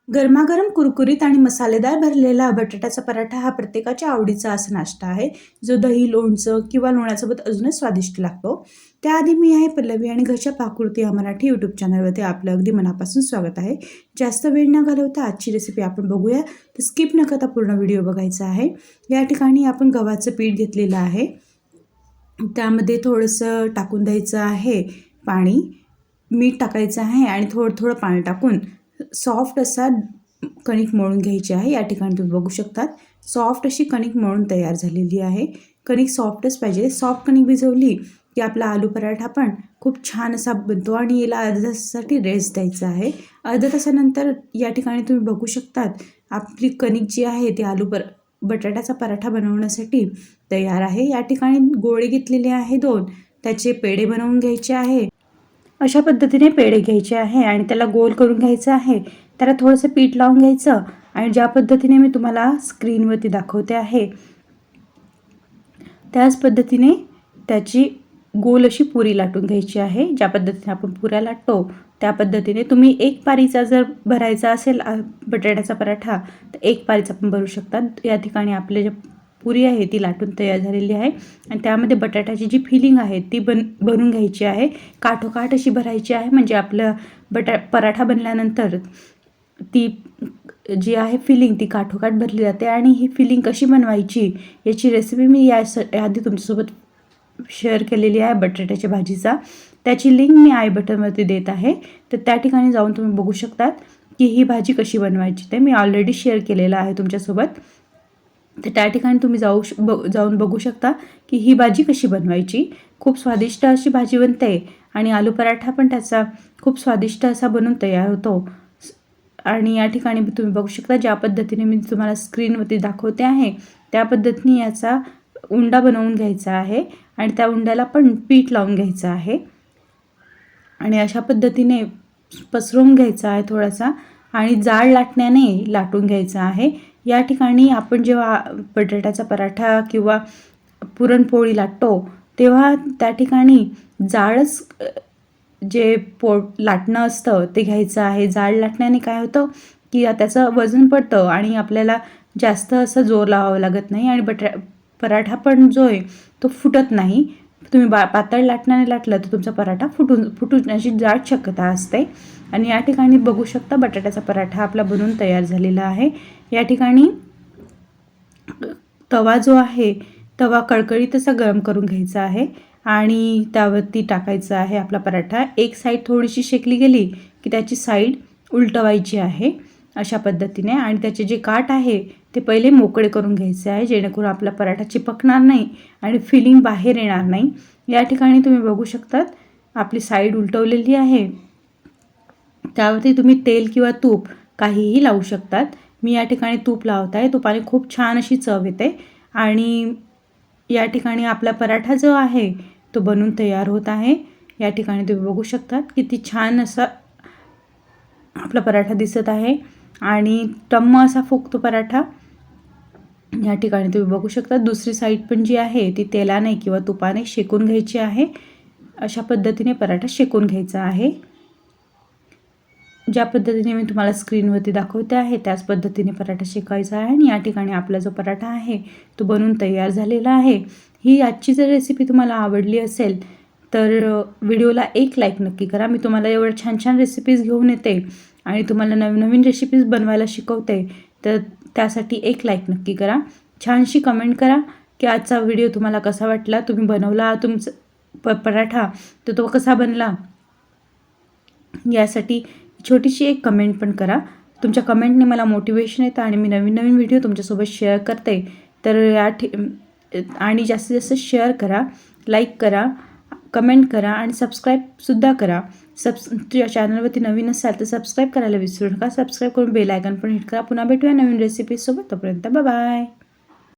गरमागरम कुरकुरीत आणि मसालेदार भरलेला बटाट्याचा पराठा हा प्रत्येकाच्या आवडीचा असा नाश्ता आहे, जो दही, लोणचं किंवा लोण्यासोबत अजूनच स्वादिष्ट लागतो. त्याआधी मी आहे पल्लवी आणि घरच्या पाककृती या मराठी यूट्यूब चॅनलवरती आपलं अगदी मनापासून स्वागत आहे. जास्त वेळ न घालवता आजची रेसिपी आपण बघूया, तर स्किप न करता पूर्ण व्हिडिओ बघायचा आहे. या ठिकाणी आपण गव्हाचं पीठ घेतलेलं आहे. त्यामध्ये थोडंसं टाकून द्यायचं आहे पाणी, मीठ टाकायचं आहे आणि थोडं थोडं पाणी टाकून सॉफ्ट असा कणिक मळून घ्यायची आहे. या ठिकाणी तुम्ही बघू शकतात सॉफ्ट अशी कणिक मळून तयार झालेली आहे. कणिक सॉफ्टच पाहिजे. सॉफ्ट कणिक भिजवली की आपला आलू पराठा पण खूप छान असा बनतो आणि याला अर्ध्या तासासाठी रेस्ट द्यायचा आहे. अर्ध्या तासानंतर या ठिकाणी तुम्ही बघू शकतात आपली कणिक जी आहे ती बटाट्याचा पराठा बनवण्यासाठी तयार आहे. या ठिकाणी गोळे घेतलेले आहे 2, त्याचे पेढे बनवून घ्यायचे आहे. अशा पद्धतीने पेढे घ्यायचे आहे आणि त्याला गोल करून घ्यायचं आहे. त्याला थोडंसं पीठ लावून घ्यायचं आणि ज्या पद्धतीने मी तुम्हाला स्क्रीनवरती दाखवते आहे त्याच पद्धतीने त्याची गोल अशी पुरी लाटून घ्यायची आहे. ज्या पद्धतीने आपण पुऱ्या लाटतो त्या पद्धतीने तुम्ही एक पारीचा जर भरायचा असेल बटाट्याचा पराठा तर एक पारीचा पण भरू शकता. या ठिकाणी आपले जे पुरी आहे ती लाटून तयार झालेली आहे आणि त्यामध्ये बटाट्याची जी फिलिंग आहे ती भरून घ्यायची आहे. काठोकाठ अशी भरायची आहे, म्हणजे आपलं पराठा बनल्यानंतर ती जी आहे फिलिंग ती काठोकाठ भरली जाते. आणि ही फिलिंग कशी बनवायची याची रेसिपी मी याआधी तुमच्यासोबत शेअर केलेली आहे बटाट्याच्या भाजीचा. त्याची लिंक मी आय बटनवरती देत आहे, तर त्या ठिकाणी जाऊन तुम्ही बघू शकतात की ही भाजी कशी बनवायची ते मी ऑलरेडी शेअर केलेलं आहे तुमच्यासोबत. तर त्या ठिकाणी तुम्ही जाऊन बघू शकता की ही भाजी कशी बनवायची. खूप स्वादिष्ट अशी भाजी बनते आणि आलू पराठा पण त्याचा खूप स्वादिष्ट असा बनून तयार होतो. आणि या ठिकाणी तुम्ही बघू शकता ज्या पद्धतीने मी तुम्हाला स्क्रीनवरती दाखवते आहे त्या पद्धतीने याचा उंडा बनवून घ्यायचा आहे आणि त्या उंड्याला पण पीठ लावून घ्यायचं आहे आणि अशा पद्धतीने पसरवून घ्यायचा आहे थोडासा आणि जाड लाटण्याने लाटून घ्यायचा आहे. या ठिकाणी आपण जेव्हा बटाट्याचा पराठा किंवा पुरणपोळी लाटतो तेव्हा त्या ठिकाणी जाडच जे लाटणं असतं ते घ्यायचं आहे. जाड लाटण्याने काय होतं की त्याचं वजन पडतं आणि आपल्याला जास्त असं जोर लावावं लागत नाही आणि पराठा पण जो आहे तो फुटत नाही. तुम्ही पातळ लाटण्याने लाटलं तर तुमचा पराठा फुटण्याची जाड शक्यता असते. आणि या ठिकाणी बघू शकता बटाट्याचा पराठा आपला बनवून तयार झालेला आहे. या ठिकाणी तवा जो आहे तवा कळकळीत असा गरम करून घ्यायचा आहे आणि त्यावरती टाकायचा आहे आपला पराठा. एक साईड थोडीशी शेकली गेली की त्याची साईड उलटवायची आहे अशा पद्धतीने आणि त्याचे जे काठ आहे ते पहिले मोकळे करून घ्यायचे आहे, जेणेकरून आपला पराठा चिपकणार नाही आणि फिलिंग बाहेर येणार नाही. या ठिकाणी तुम्ही बघू शकतात आपली साईड उलटवलेली आहे. त्यावरती तुम्ही तेल किंवा तूप काहीही लावू शकतात. मी या ठिकाणी तूप लावत आहे. तुपाने खूप छान अशी चव येते. आणि या ठिकाणी आपला पराठा जो आहे तो बनून तयार होत आहे. या ठिकाणी तुम्ही बघू शकतात किती छान असा आपला पराठा दिसत आहे आणि टम्म असा फुगतो पराठा. या ठिकाणी तुम्ही बघू शकता दुसरी साईड पण जी आहे ती तेलाने किंवा तुपाने शेकून घ्यायची आहे. अशा पद्धतीने पराठा शेकून घ्यायचा आहे. ज्या पद्धतीने मी तुम्हाला स्क्रीनवरती दाखवते आहे त्याच पद्धतीने पराठा शेकायचा आहे. आणि या ठिकाणी आपला जो पराठा आहे तो बनून तयार झालेला आहे. ही आजची जर रेसिपी तुम्हाला आवडली असेल तर व्हिडिओला एक लाईक नक्की करा. मी तुम्हाला एवढं छान छान रेसिपीज घेऊन येते आणि तुम्हाला नवीन नवीन रेसिपीज बनवायला शिकवते, तर त्यासाठी एक लाईक नक्की करा. छानशी कमेंट करा की आजचा व्हिडिओ तुम्हाला कसा वाटला, तुम्ही बनवला तुमचा पराठा तर तो कसा बनला. यासाठी छोटीशी एक कमेंट पण करा. तुमच्या कमेंटने मला मोटिवेशन येतं आणि मी नवीन नवीन व्हिडिओ तुमच्यासोबत शेअर करते. तर आणि जास्तीत जास्त शेअर करा, लाईक करा, कमेंट करा आणि सबस्क्राईबसुद्धा करा. तुझ्या चॅनलवरती नवीन असाल तर सबस्क्राईब करायला विसरू नका. सबस्क्राईब करून बेल आयकॉन पण हिट करा. पुन्हा भेटूया नवीन रेसिपीसोबत. तोपर्यंत बाय.